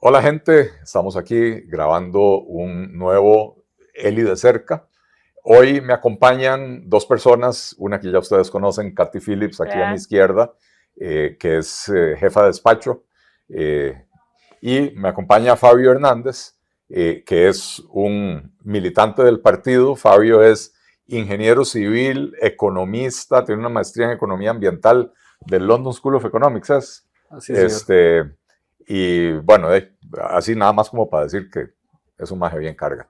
Hola gente, estamos aquí grabando un nuevo Eli de cerca. Hoy me acompañan dos personas, una que ya ustedes conocen, Katy Phillips, aquí a mi Hola. izquierda, que es jefa de despacho, eh, y me acompaña Fabio Hernández, que es un militante del partido. Fabio es ingeniero civil, economista, tiene una maestría en economía ambiental del London School of Economics, ¿es? Así, señor. Este, y bueno, así nada más como para decir que es un maje bien carga.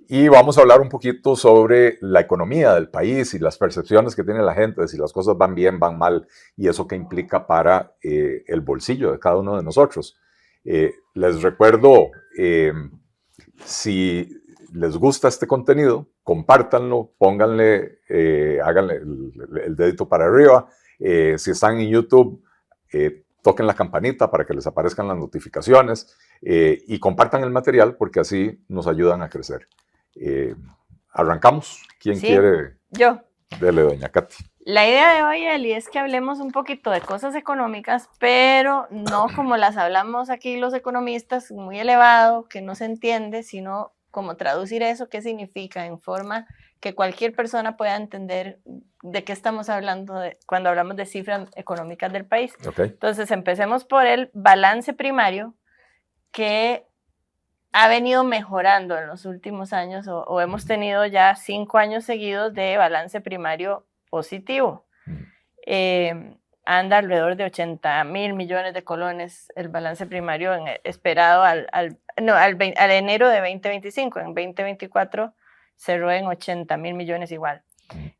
Y vamos a hablar un poquito sobre la economía del país y las percepciones que tiene la gente de si las cosas van bien, van mal y eso que implica para el bolsillo de cada uno de nosotros. Les recuerdo, si les gusta este contenido, compártanlo, pónganle, háganle el dedito para arriba. Si están en YouTube, toquen la campanita para que les aparezcan las notificaciones y compartan el material porque así nos ayudan a crecer. Arrancamos. ¿Quién Sí, quiere? yo. Dele, doña Katy. La idea de hoy, Eli, es que hablemos un poquito de cosas económicas, pero no como las hablamos aquí los economistas, muy elevado, que no se entiende, sino como traducir eso, qué significa, en forma que cualquier persona pueda entender de qué estamos hablando cuando hablamos de cifras económicas del país. Okay. Entonces, empecemos por el balance primario, que ha venido mejorando en los últimos años o hemos tenido ya 5 años seguidos de balance primario positivo. Anda alrededor de 80,000 millones de colones el balance primario esperado al enero de 2025. En 2024 cerró en 80,000 millones igual.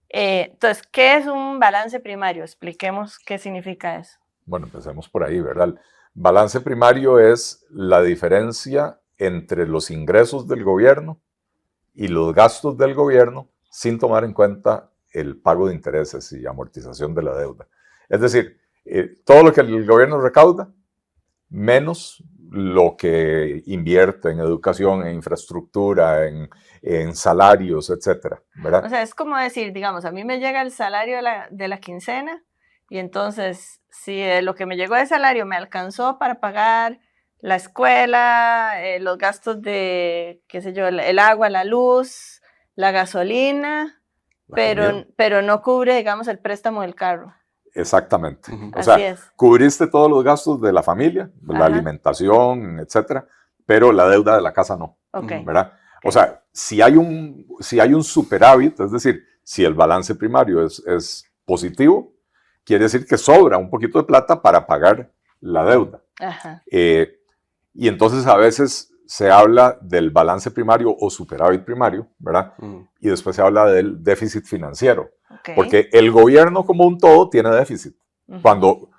Entonces, ¿qué es un balance primario? Expliquemos qué significa eso. Bueno, empecemos por ahí, ¿verdad? El balance primario es la diferencia entre los ingresos del gobierno y los gastos del gobierno sin tomar en cuenta el pago de intereses y amortización de la deuda. Es decir, todo lo que el gobierno recauda, menos lo que invierte en educación, en infraestructura, en salarios, etcétera, ¿verdad? O sea, es como decir, digamos, a mí me llega el salario de la quincena y entonces, si lo que me llegó de salario me alcanzó para pagar la escuela, los gastos de, qué sé yo, el agua, la luz, la gasolina, pero no cubre, digamos, el préstamo del carro. Exactamente. O Así sea, es. cubriste todos los gastos de la familia, la alimentación, etcétera, pero la deuda de la casa no. Okay. ¿Verdad? Okay. O sea, si hay un superávit, es decir, si el balance primario es positivo, quiere decir que sobra un poquito de plata para pagar la deuda. Ajá. Y entonces a veces se habla del balance primario o superávit primario, ¿verdad? Y después se habla del déficit financiero. Okay. Porque el gobierno como un todo tiene déficit. Cuando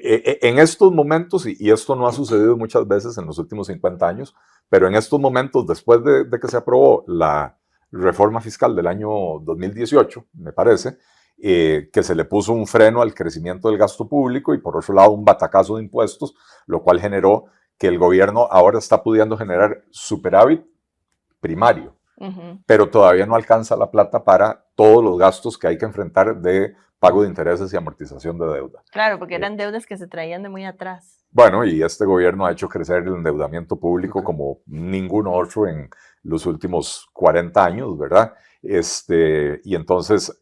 en estos momentos, y esto no ha sucedido muchas veces en los últimos 50 años, pero en estos momentos, después de que se aprobó la reforma fiscal del año 2018, me parece, que se le puso un freno al crecimiento del gasto público y por otro lado un batacazo de impuestos, lo cual generó que el gobierno ahora está pudiendo generar superávit primario, pero todavía no alcanza la plata para todos los gastos que hay que enfrentar de pago de intereses y amortización de deuda. Claro, porque eran deudas que se traían de muy atrás. Bueno, y este gobierno ha hecho crecer el endeudamiento público como ningún otro en los últimos 40 años, ¿verdad? Y entonces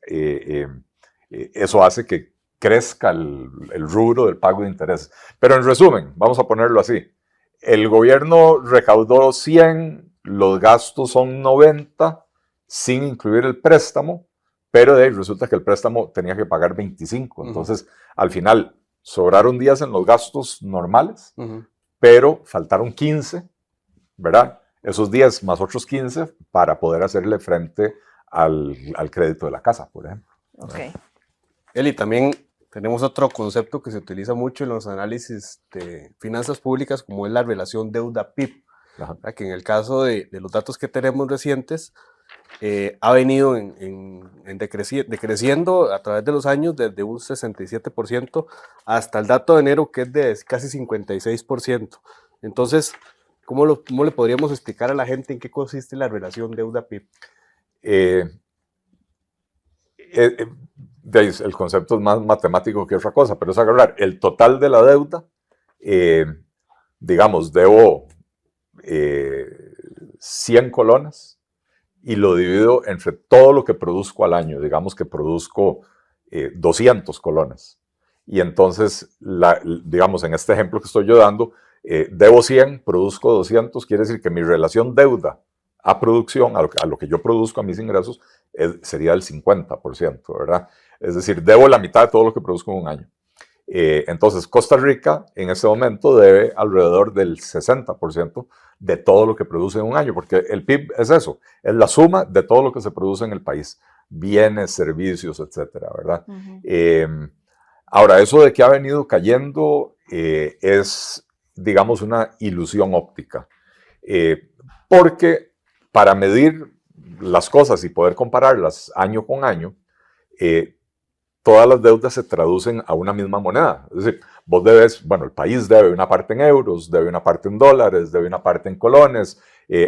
eso hace que crezca el rubro del pago de intereses. Pero en resumen, vamos a ponerlo así. El gobierno recaudó 100, los gastos son 90, sin incluir el préstamo, pero de ahí resulta que el préstamo tenía que pagar 25. Entonces, al final, sobraron días en los gastos normales, pero faltaron 15, ¿verdad? Esos 10 más otros 15 para poder hacerle frente al crédito de la casa, por ejemplo. Okay. Eli, también tenemos otro concepto que se utiliza mucho en los análisis de finanzas públicas, como es la relación deuda-PIB, que en el caso de los datos que tenemos recientes, ha venido decreciendo a través de los años desde un 67% hasta el dato de enero, que es de casi 56%. Entonces, ¿cómo le podríamos explicar a la gente en qué consiste la relación deuda-PIB? El concepto es más matemático que otra cosa, pero es agarrar el total de la deuda digamos, debo 100 colones y lo divido entre todo lo que produzco al año. Digamos que produzco 200 colones. Y entonces, digamos, en este ejemplo que estoy yo dando, debo 100, produzco 200, quiere decir que mi relación deuda a producción, a lo que yo produzco, a mis ingresos, sería del 50%, ¿verdad? Es decir, debo la mitad de todo lo que produzco en un año. Entonces, Costa Rica en este momento debe alrededor del 60% de todo lo que produce en un año, porque el PIB es eso, es la suma de todo lo que se produce en el país, bienes, servicios, etcétera, ¿verdad? Ahora, eso de que ha venido cayendo es, digamos, una ilusión óptica, porque para medir las cosas y poder compararlas año con año, todas las deudas se traducen a una misma moneda. Es decir, vos debes, bueno, el país debe una parte en euros, debe una parte en dólares, debe una parte en colones,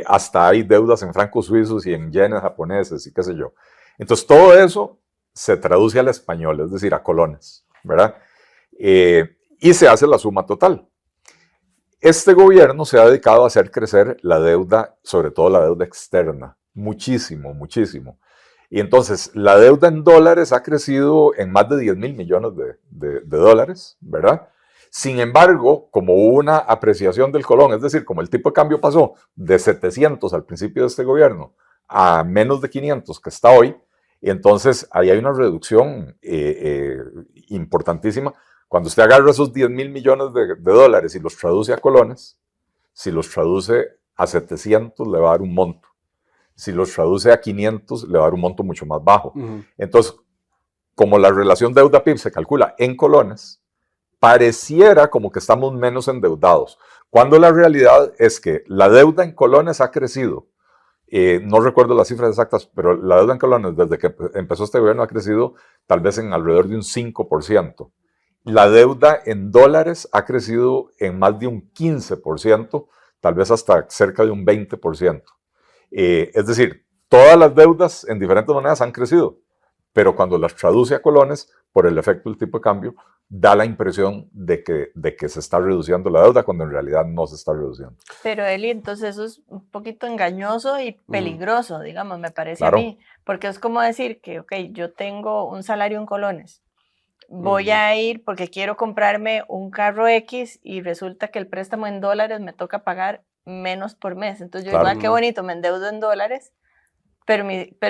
hasta hay deudas en francos suizos y en yenes japoneses y qué sé yo. Entonces, todo eso se traduce al español, es decir, a colones, ¿verdad? Y se hace la suma total. Este gobierno se ha dedicado a hacer crecer la deuda, sobre todo la deuda externa, muchísimo, muchísimo. Y entonces, la deuda en dólares ha crecido en más de 10.000 millones de dólares, ¿verdad? Sin embargo, como hubo una apreciación del colón, es decir, como el tipo de cambio pasó de 700 al principio de este gobierno a menos de 500 que está hoy, y entonces ahí hay una reducción importantísima. Cuando usted agarra esos 10.000 millones de dólares y los traduce a colones, si los traduce a 700 le va a dar un monto. Si los traduce a 500, le va a dar un monto mucho más bajo. Entonces, como la relación deuda-PIB se calcula en colones, pareciera como que estamos menos endeudados, cuando la realidad es que la deuda en colones ha crecido. No recuerdo las cifras exactas, pero la deuda en colones desde que empezó este gobierno ha crecido tal vez en alrededor de un 5%. La deuda en dólares ha crecido en más de un 15%, tal vez hasta cerca de un 20%. Es decir, todas las deudas en diferentes monedas han crecido, pero cuando las traduce a colones, por el efecto del tipo de cambio, da la impresión de que se está reduciendo la deuda, cuando en realidad no se está reduciendo. Pero Eli, entonces eso es un poquito engañoso y peligroso, digamos, me parece Claro. a mí, porque es como decir que, ok, yo tengo un salario en colones, voy a ir porque quiero comprarme un carro X y resulta que el préstamo en dólares me toca pagar menos por mes. Entonces yo digo, qué bonito, me endeudo en dólares, pero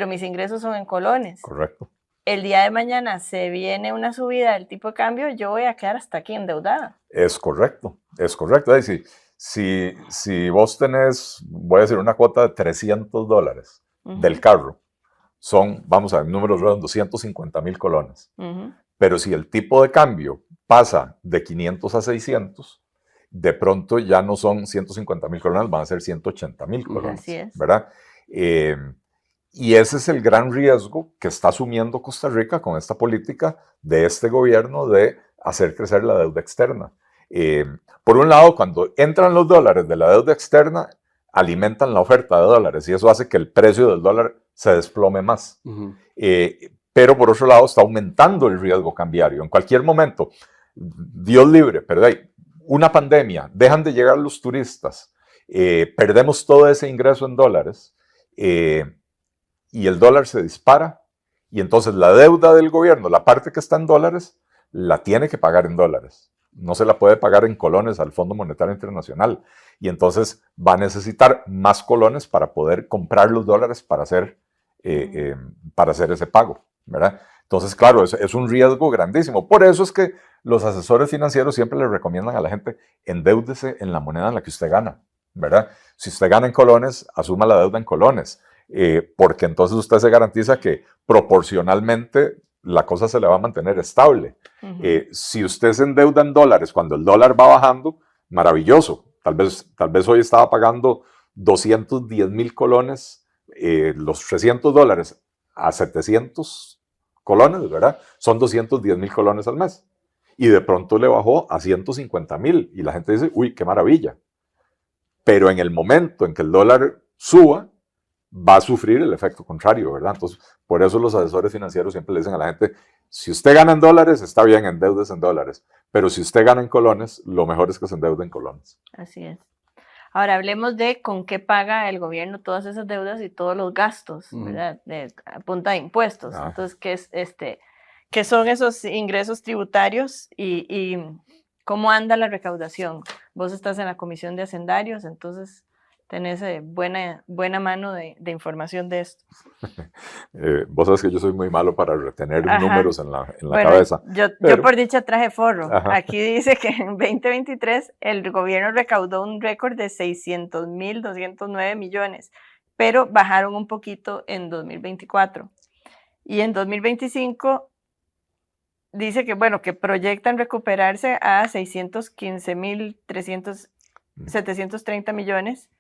mis ingresos son en colones. Correcto. El día de mañana se viene una subida del tipo de cambio, yo voy a quedar hasta aquí endeudada. Es correcto, es correcto. Si vos tenés, voy a decir, una cuota de $300 del carro, son, vamos a ver, números redondos, 250.000 colones. Pero si el tipo de cambio pasa de 500 a 600, de pronto ya no son 150.000 colones, van a ser 180.000 colones. Así es. ¿Verdad? Y ese es el gran riesgo que está asumiendo Costa Rica con esta política de este gobierno de hacer crecer la deuda externa. Por un lado, cuando entran los dólares de la deuda externa, alimentan la oferta de dólares y eso hace que el precio del dólar se desplome más. Pero por otro lado, está aumentando el riesgo cambiario. En cualquier momento, Dios libre, pero hay una pandemia, dejan de llegar los turistas, perdemos todo ese ingreso en dólares y el dólar se dispara y entonces la deuda del gobierno, la parte que está en dólares, la tiene que pagar en dólares. No se la puede pagar en colones al Fondo Monetario Internacional y entonces va a necesitar más colones para poder comprar los dólares para hacer ese pago, ¿verdad? Entonces, claro, es un riesgo grandísimo. Por eso es que los asesores financieros siempre les recomiendan a la gente, endeúdese en la moneda en la que usted gana, ¿verdad? Si usted gana en colones, asuma la deuda en colones, porque entonces usted se garantiza que proporcionalmente la cosa se le va a mantener estable. Si usted se endeuda en dólares cuando el dólar va bajando, maravilloso. Tal vez hoy estaba pagando 210.000 colones, los $300 a 700 colones, ¿verdad? Son 210.000 colones al mes. Y de pronto le bajó a 150.000 y la gente dice, uy, qué maravilla. Pero en el momento en que el dólar suba, va a sufrir el efecto contrario, ¿verdad? Entonces, por eso los asesores financieros siempre le dicen a la gente, Si usted gana en dólares, está bien, endeudes en dólares. Pero si usted gana en colones, lo mejor es que se endeude en colones. Así es. Ahora hablemos de con qué paga el gobierno todas esas deudas y todos los gastos, ¿verdad? A punta de impuestos. Entonces, ¿qué son esos ingresos tributarios y cómo anda la recaudación? Vos estás en la Comisión de Hacendarios, entonces tenés buena mano de información de esto. Vos sabes que yo soy muy malo para retener números en la cabeza. Yo por dicha traje forro. Aquí dice que en 2023 el gobierno recaudó un récord de 600.209 millones, pero bajaron un poquito en 2024. Y en 2025 dice que, bueno, que proyectan recuperarse a 615.730 millones,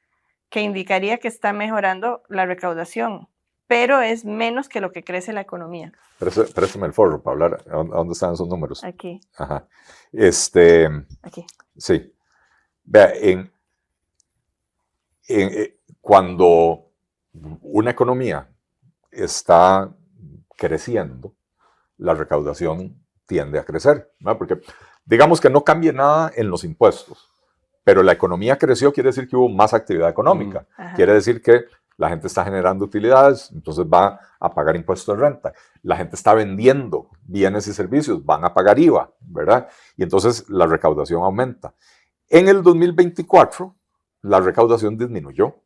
que indicaría que está mejorando la recaudación, pero es menos que lo que crece la economía. Préstame el forro para hablar. ¿A dónde están esos números? Aquí. Ajá. Aquí. Sí. Vea, cuando una economía está creciendo, la recaudación tiende a crecer, ¿verdad? Porque digamos que no cambie nada en los impuestos, pero la economía creció, quiere decir que hubo más actividad económica. Quiere decir que la gente está generando utilidades, entonces va a pagar impuestos de renta. La gente está vendiendo bienes y servicios, van a pagar IVA, ¿verdad? Y entonces la recaudación aumenta. En el 2024, la recaudación disminuyó,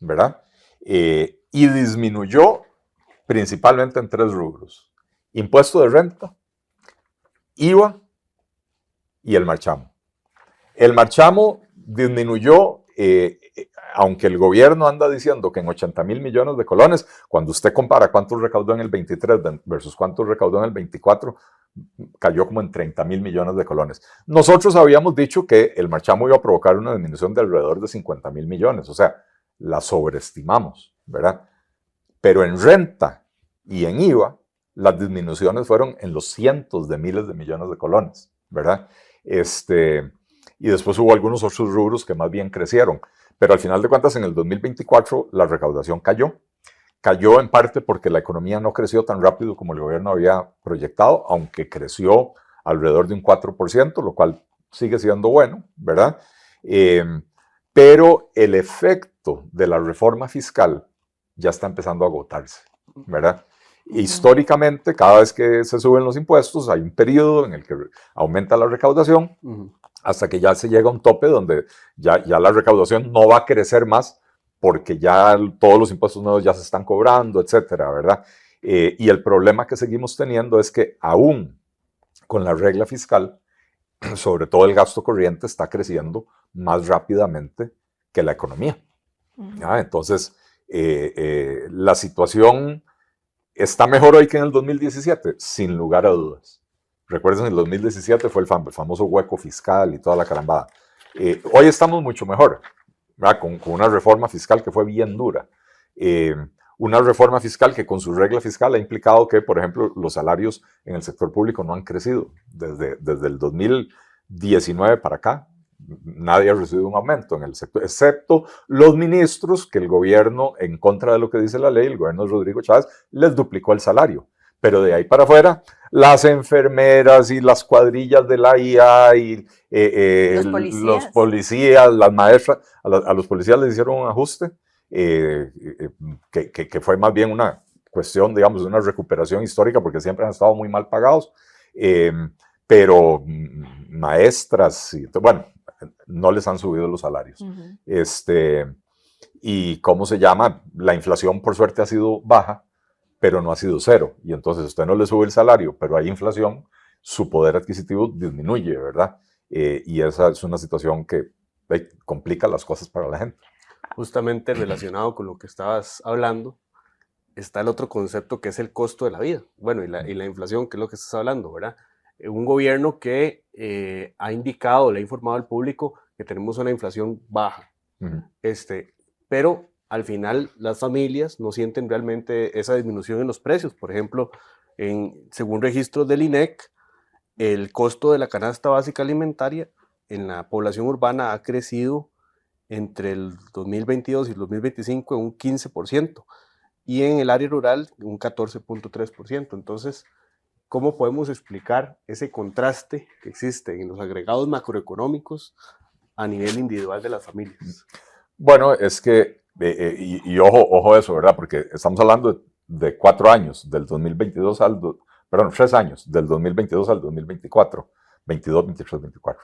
¿verdad? Y disminuyó principalmente en 3 rubros. Impuesto de renta, IVA y el marchamo. El marchamo disminuyó, aunque el gobierno anda diciendo que en 80.000 millones de colones, cuando usted compara cuánto recaudó en el 23 versus cuánto recaudó en el 24, cayó como en 30.000 millones de colones. Nosotros habíamos dicho que el marchamo iba a provocar una disminución de alrededor de 50.000 millones, o sea, la sobreestimamos, ¿verdad? Pero en renta y en IVA, las disminuciones fueron en los cientos de miles de millones de colones, ¿verdad? Y después hubo algunos otros rubros que más bien crecieron. Pero al final de cuentas, en el 2024, la recaudación cayó. Cayó en parte porque la economía no creció tan rápido como el gobierno había proyectado, aunque creció alrededor de un 4%, lo cual sigue siendo bueno, ¿verdad? Pero el efecto de la reforma fiscal ya está empezando a agotarse, ¿verdad? Históricamente, cada vez que se suben los impuestos, hay un periodo en el que aumenta la recaudación, hasta que ya se llega a un tope donde ya la recaudación no va a crecer más porque ya todos los impuestos nuevos ya se están cobrando, etcétera, ¿verdad? Y el problema que seguimos teniendo es que aún con la regla fiscal, sobre todo el gasto corriente está creciendo más rápidamente que la economía. Entonces, la situación está mejor hoy que en el 2017, sin lugar a dudas. Recuerden, en el 2017 fue el famoso hueco fiscal y toda la carambada. Hoy estamos mucho mejor, ¿verdad? Con una reforma fiscal que fue bien dura. Una reforma fiscal que con su regla fiscal ha implicado que, por ejemplo, los salarios en el sector público no han crecido. Desde el 2019 para acá, nadie ha recibido un aumento en el sector, excepto los ministros que el gobierno, en contra de lo que dice la ley, el gobierno de Rodrigo Chávez, les duplicó el salario. Pero de ahí para afuera, las enfermeras y las cuadrillas de la IA y los policías, las maestras, a los policías les hicieron un ajuste que fue más bien una cuestión, digamos, de una recuperación histórica porque siempre han estado muy mal pagados, pero maestras, bueno, no les han subido los salarios. Y ¿cómo se llama? La inflación por suerte ha sido baja, pero no ha sido cero. Y entonces usted no le sube el salario, pero hay inflación, su poder adquisitivo disminuye, ¿verdad? Y esa es una situación que complica las cosas para la gente. Justamente relacionado con lo que estabas hablando, está el otro concepto que es el costo de la vida. Bueno, y la inflación, que es lo que estás hablando, ¿verdad? Un gobierno que ha indicado, le ha informado al público que tenemos una inflación baja. Pero al final las familias no sienten realmente esa disminución en los precios. Por ejemplo, según registros del INEC, el costo de la canasta básica alimentaria en la población urbana ha crecido entre el 2022 y el 2025 en un 15%, y en el área rural un 14.3%. Entonces, ¿cómo podemos explicar ese contraste que existe en los agregados macroeconómicos a nivel individual de las familias? Bueno, es que, y ojo eso, ¿verdad? Porque estamos hablando de 4 años, del 2022 perdón, 3 años, del 2022 al 2024, 22, 23, 24.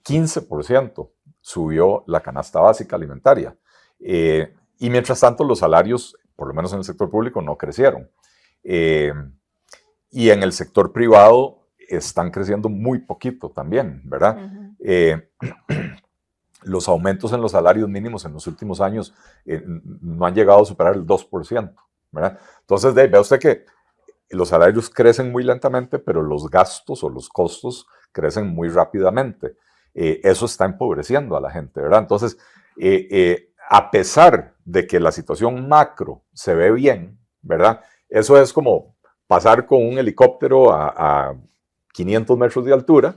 15% subió la canasta básica alimentaria. Y mientras tanto, los salarios, por lo menos en el sector público, no crecieron. Y en el sector privado están creciendo muy poquito también, ¿verdad? Los aumentos en los salarios mínimos en los últimos años no han llegado a superar el 2%, ¿verdad? Entonces, vea usted que los salarios crecen muy lentamente, pero los gastos o los costos crecen muy rápidamente. Eso está empobreciendo a la gente, ¿verdad? Entonces, a pesar de que la situación macro se ve bien, ¿verdad? Eso es como pasar con un helicóptero a 500 metros de altura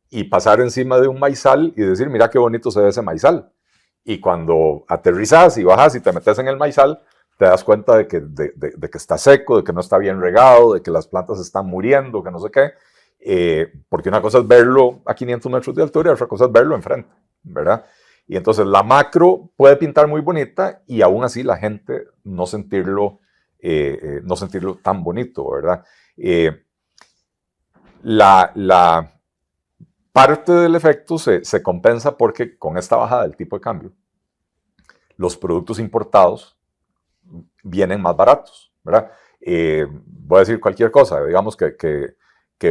y pasar encima de un maizal y decir, mira qué bonito se ve ese maizal. Y cuando aterrizas y bajas y te metes en el maizal, te das cuenta de que está seco, de que no está bien regado, de que las plantas están muriendo, que no sé qué. Porque una cosa es verlo a 500 metros de altura y otra cosa es verlo enfrente, ¿verdad? Y entonces la macro puede pintar muy bonita y aún así la gente no sentirlo tan bonito, ¿verdad? La parte del efecto se compensa porque con esta bajada del tipo de cambio, los productos importados vienen más baratos, ¿verdad? Voy a decir cualquier cosa, digamos que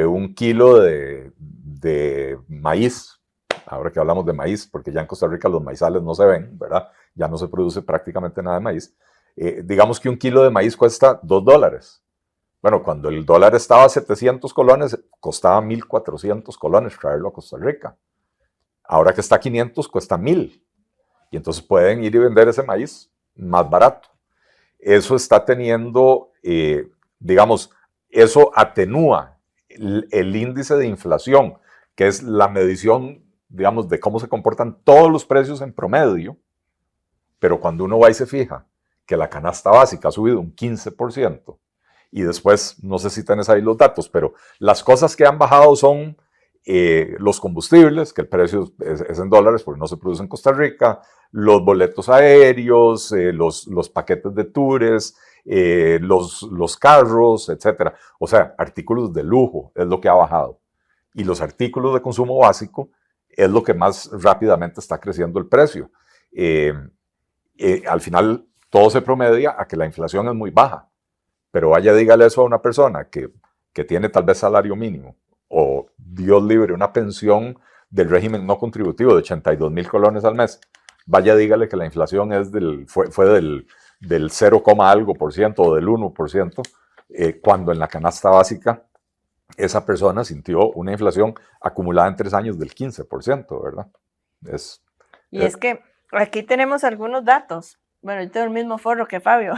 un kilo de maíz, ahora que hablamos de maíz, porque ya en Costa Rica los maizales no se ven, ¿verdad? Ya no se produce prácticamente nada de maíz. Digamos que un kilo de maíz cuesta $2. Bueno, cuando el dólar estaba a 700 colones, costaba 1.400 colones traerlo a Costa Rica. Ahora que está a 500, cuesta 1.000. Y entonces pueden ir y vender ese maíz más barato. Eso está teniendo, digamos, eso atenúa el índice de inflación, que es la medición, digamos, de cómo se comportan todos los precios en promedio. Pero cuando uno va y se fija que la canasta básica ha subido un 15%, y después, no sé si tenés ahí los datos, pero las cosas que han bajado son los combustibles, que el precio es en dólares porque no se produce en Costa Rica, los boletos aéreos, los paquetes de tours, los carros, etc. O sea, artículos de lujo es lo que ha bajado. Y los artículos de consumo básico es lo que más rápidamente está creciendo el precio. Al final, todo se promedia a que la inflación es muy baja. Pero vaya, dígale eso a una persona que tiene tal vez salario mínimo o, Dios libre, una pensión del régimen no contributivo de 82.000 colones al mes. Vaya, dígale que la inflación es fue del 0, algo por ciento o del 1%, cuando en la canasta básica esa persona sintió una inflación acumulada en 3 años del 15%, ¿verdad? Es que aquí tenemos algunos datos. Bueno, yo tengo el mismo forro que Fabio.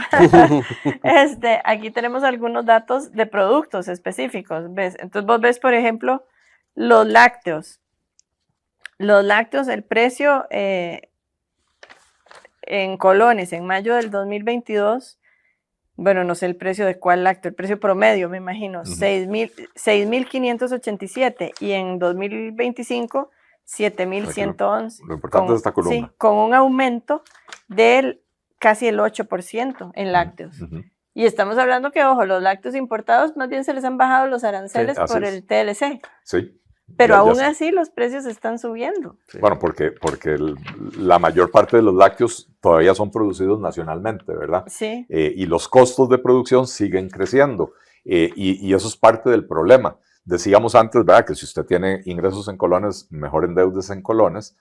Aquí tenemos algunos datos de productos específicos, ¿ves? Entonces vos ves, por ejemplo, los lácteos. Los lácteos, el precio en colones en mayo del 2022, bueno, no sé el precio de cuál lácteo, el precio promedio, me imagino, 6.587 y en 2025, 7.111. Lo importante es esta columna. Sí, con un aumento del casi el 8% en lácteos. Y estamos hablando que, ojo, los lácteos importados más bien se les han bajado los aranceles por el TLC. Sí. Pero aún así los precios están subiendo. Sí. Bueno, porque la mayor parte de los lácteos todavía son producidos nacionalmente, ¿verdad? Sí. Y los costos de producción siguen creciendo. Y eso es parte del problema. Decíamos antes, ¿verdad?, que si usted tiene ingresos en colones, mejor endeudes en colones.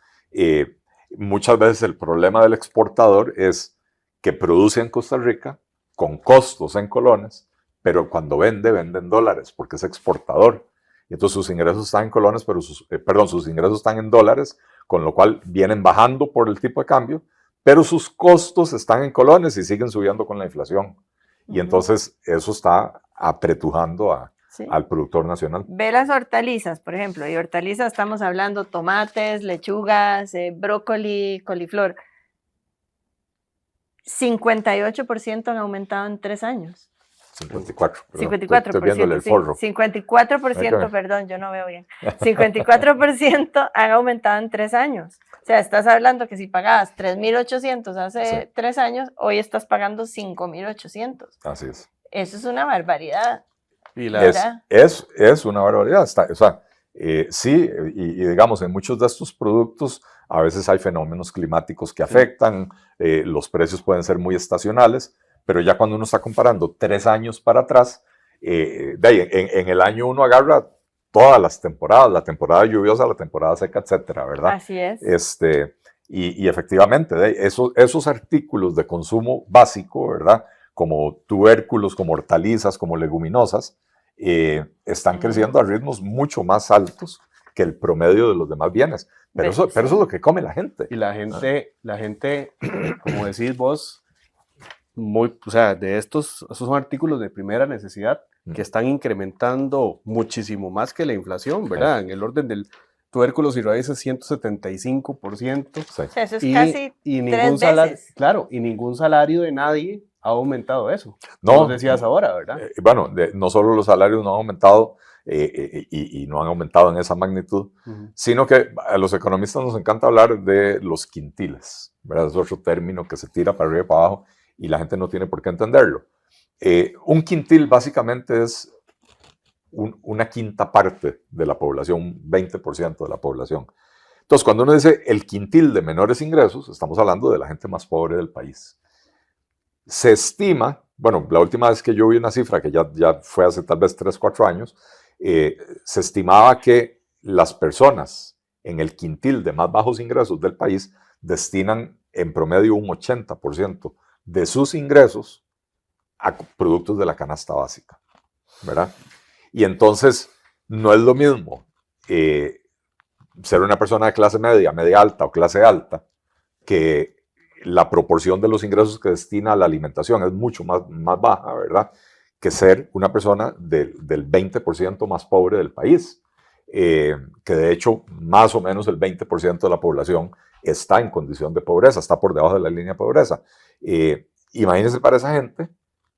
Muchas veces el problema del exportador es que produce en Costa Rica con costos en colones, pero cuando vende en dólares, porque es exportador. Y entonces sus ingresos están en colones, pero sus ingresos están en dólares, con lo cual vienen bajando por el tipo de cambio, pero sus costos están en colones y siguen subiendo con la inflación. Y entonces eso está apretujando al productor nacional. Ve las hortalizas, por ejemplo, y hortalizas estamos hablando tomates, lechugas, brócoli, coliflor. 58% han aumentado en 3 años. 54. 54%, estoy viéndole el forro. 54%, perdón, yo no veo bien. 54% han aumentado en 3 años. O sea, estás hablando que si pagabas 3.800 hace 3 años, hoy estás pagando 5.800. Así es. Eso es una barbaridad. Y es una barbaridad. O sea, sí, y digamos, en muchos de estos productos a veces hay fenómenos climáticos que afectan, los precios pueden ser muy estacionales, pero ya cuando uno está comparando 3 años para atrás, en el año uno agarra todas las temporadas, la temporada lluviosa, la temporada seca, etcétera, ¿verdad? Así es. Y efectivamente, esos artículos de consumo básico, ¿verdad? Como tubérculos, como hortalizas, como leguminosas, están creciendo a ritmos mucho más altos que el promedio de los demás bienes. Pero eso es lo que come la gente. Y la gente, como decís vos, o sea, esos son artículos de primera necesidad que están incrementando muchísimo más que la inflación, ¿verdad? En el orden del tubérculos y raíces 175%. Sí. O sea, eso es casi y 3 veces. Claro, y ningún salario de nadie ha aumentado eso. No, lo decías ahora, ¿verdad? Bueno, no solo los salarios no han aumentado y no han aumentado en esa magnitud, sino que a los economistas nos encanta hablar de los quintiles, ¿verdad? Es otro término que se tira para arriba y para abajo y la gente no tiene por qué entenderlo. Un quintil básicamente es una quinta parte de la población, un 20% de la población. Entonces, cuando uno dice el quintil de menores ingresos, estamos hablando de la gente más pobre del país. Se estima, bueno, la última vez que yo vi una cifra, que ya fue hace tal vez 3, 4 años, se estimaba que las personas en el quintil de más bajos ingresos del país destinan en promedio un 80% de sus ingresos a productos de la canasta básica, ¿verdad? Y entonces no es lo mismo ser una persona de clase media, media alta o clase alta, que la proporción de los ingresos que destina a la alimentación es mucho más baja, ¿verdad? Que ser una persona del 20% más pobre del país, que de hecho más o menos el 20% de la población está en condición de pobreza, está por debajo de la línea de pobreza. Imagínense para esa gente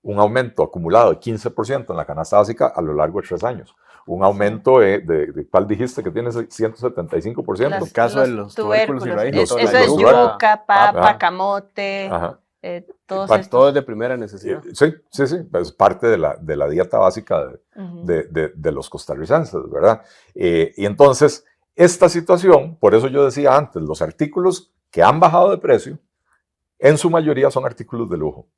un aumento acumulado de 15% en la canasta básica a lo largo de 3 años. Un aumento de ¿cuál dijiste que tiene 175%? En el caso de los tubérculos y raíces. Eso es yuca, papa, camote, todo es de primera necesidad. Sí, es parte de la dieta básica de los costarricenses, ¿verdad? Y entonces, esta situación, por eso yo decía antes, los artículos que han bajado de precio, en su mayoría son artículos de lujo.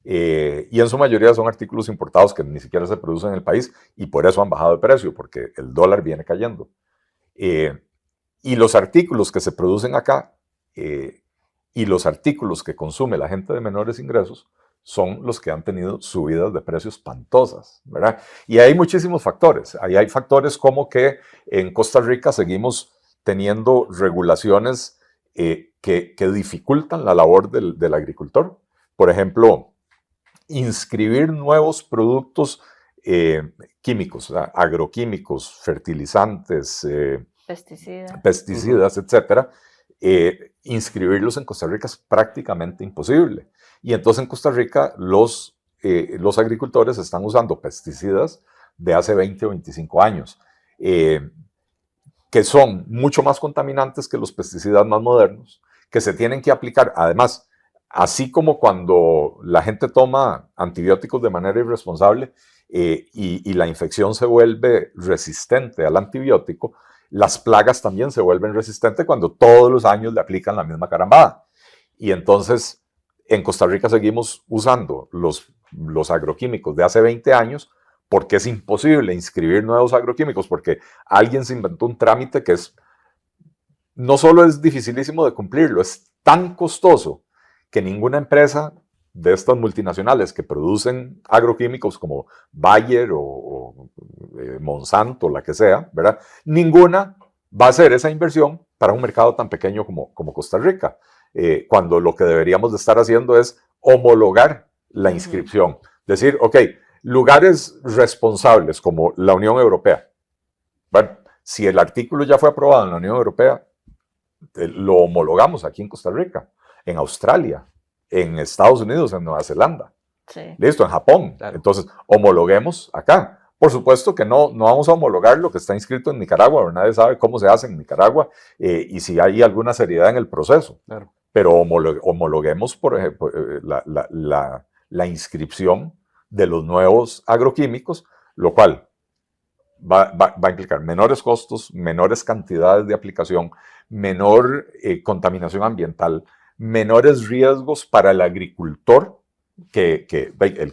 Y en su mayoría son artículos importados que ni siquiera se producen en el país y por eso han bajado de precio, porque el dólar viene cayendo. Y los artículos que se producen acá y los artículos que consume la gente de menores ingresos son los que han tenido subidas de precios espantosas, ¿verdad? Y hay muchísimos factores. Ahí hay factores como que en Costa Rica seguimos teniendo regulaciones que dificultan la labor del agricultor. Por ejemplo, inscribir nuevos productos químicos, agroquímicos, fertilizantes, pesticidas, etcétera, inscribirlos en Costa Rica es prácticamente imposible. Y entonces en Costa Rica los agricultores están usando pesticidas de hace 20 o 25 años, que son mucho más contaminantes que los pesticidas más modernos, que se tienen que aplicar, además, así como cuando la gente toma antibióticos de manera irresponsable y la infección se vuelve resistente al antibiótico, las plagas también se vuelven resistentes cuando todos los años le aplican la misma carambada. Y entonces en Costa Rica seguimos usando los agroquímicos de hace 20 años porque es imposible inscribir nuevos agroquímicos, porque alguien se inventó un trámite que no solo es dificilísimo de cumplirlo, es tan costoso que ninguna empresa de estas multinacionales que producen agroquímicos como Bayer o Monsanto, la que sea, ¿verdad? Ninguna va a hacer esa inversión para un mercado tan pequeño como Costa Rica, cuando lo que deberíamos de estar haciendo es homologar la inscripción. Decir, ok, lugares responsables como la Unión Europea. Bueno, si el artículo ya fue aprobado en la Unión Europea, lo homologamos aquí en Costa Rica, en Australia, en Estados Unidos, en Nueva Zelanda, Sí. Listo, en Japón. Claro. Entonces, homologuemos acá. Por supuesto que no vamos a homologar lo que está inscrito en Nicaragua, nadie sabe cómo se hace en Nicaragua y si hay alguna seriedad en el proceso. Claro. Pero homologuemos, por ejemplo, la inscripción de los nuevos agroquímicos, lo cual va a implicar menores costos, menores cantidades de aplicación, menor contaminación ambiental, menores riesgos para el agricultor, el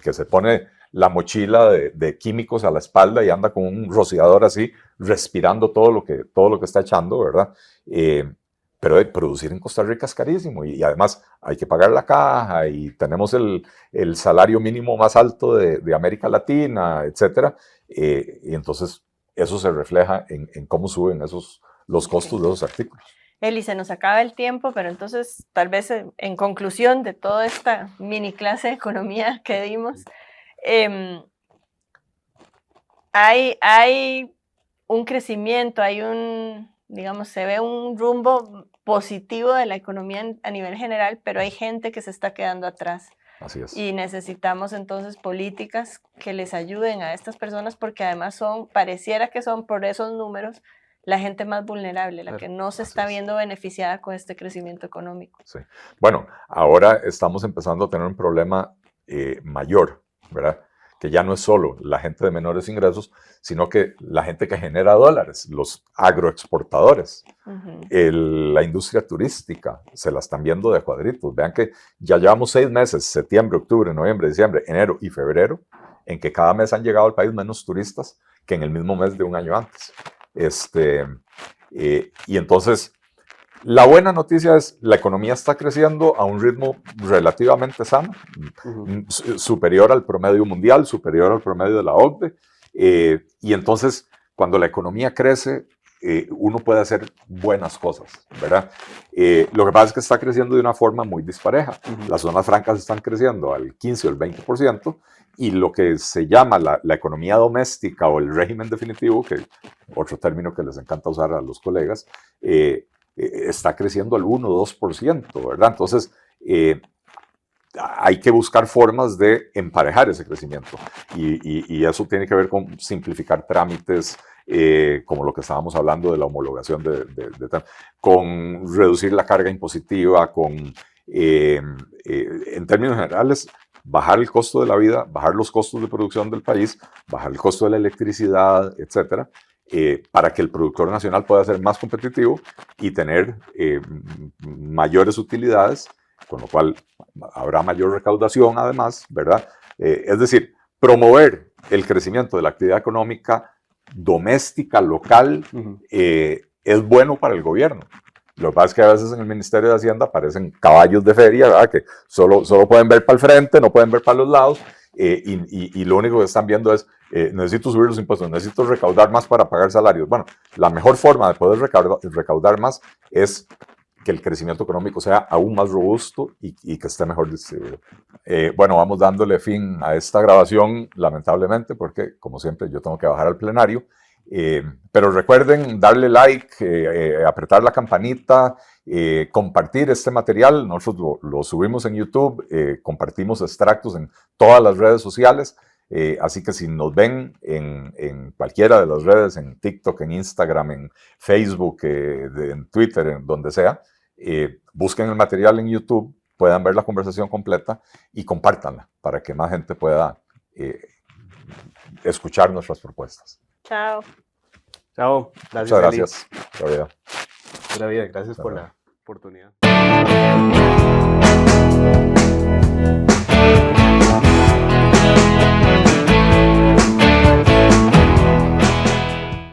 que se pone la mochila de químicos a la espalda y anda con un rociador así, respirando todo lo que está echando, ¿verdad? Pero de producir en Costa Rica es carísimo y además hay que pagar la caja y tenemos el salario mínimo más alto de América Latina, etc. Y entonces eso se refleja en cómo suben los costos de esos artículos. Eli, se nos acaba el tiempo, pero entonces tal vez en conclusión de toda esta mini clase de economía que dimos, hay un crecimiento, digamos, se ve un rumbo positivo de la economía a nivel general, pero hay gente que se está quedando atrás. Así es. Y necesitamos entonces políticas que les ayuden a estas personas porque además pareciera que son por esos números la gente más vulnerable, la que no se está viendo beneficiada con este crecimiento económico. Sí. Bueno, ahora estamos empezando a tener un problema mayor, ¿verdad? Que ya no es solo la gente de menores ingresos, sino que la gente que genera dólares, los agroexportadores, la industria turística, se la están viendo de cuadritos. Vean que ya llevamos 6 meses, septiembre, octubre, noviembre, diciembre, enero y febrero, en que cada mes han llegado al país menos turistas que en el mismo mes de un año antes. Y entonces, la buena noticia es la economía está creciendo a un ritmo relativamente sano, superior al promedio mundial, superior al promedio de la OCDE. Y entonces, cuando la economía crece, uno puede hacer buenas cosas, ¿verdad? Lo que pasa es que está creciendo de una forma muy dispareja. Las zonas francas están creciendo al 15 o el 20%, y lo que se llama la economía doméstica o el régimen definitivo, que otro término que les encanta usar a los colegas, está creciendo al 1 o 2%, ¿verdad? Entonces, hay que buscar formas de emparejar ese crecimiento y eso tiene que ver con simplificar trámites, como lo que estábamos hablando de la homologación con reducir la carga impositiva, en términos generales, bajar el costo de la vida, bajar los costos de producción del país, bajar el costo de la electricidad, etcétera, para que el productor nacional pueda ser más competitivo y tener mayores utilidades, con lo cual habrá mayor recaudación además, ¿verdad? Es decir, promover el crecimiento de la actividad económica doméstica, local, es bueno para el gobierno. Lo que pasa es que a veces en el Ministerio de Hacienda aparecen caballos de feria, ¿verdad? Que solo pueden ver para el frente, no pueden ver para los lados, y lo único que están viendo es, necesito subir los impuestos, necesito recaudar más para pagar salarios. Bueno, la mejor forma de poder recaudar más es que el crecimiento económico sea aún más robusto y que esté mejor distribuido. Bueno, vamos dándole fin a esta grabación, lamentablemente, porque, como siempre, yo tengo que bajar al plenario. Pero recuerden darle like, apretar la campanita, compartir este material. Nosotros lo subimos en YouTube, compartimos extractos en todas las redes sociales. Así que si nos ven en cualquiera de las redes, en TikTok, en Instagram, en Facebook, en Twitter, en donde sea, busquen el material en YouTube, puedan ver la conversación completa y compártanla para que más gente pueda escuchar nuestras propuestas. Chao. Chao. Gracias. Muchas gracias. Pura vida. Pura vida. Gracias por la oportunidad.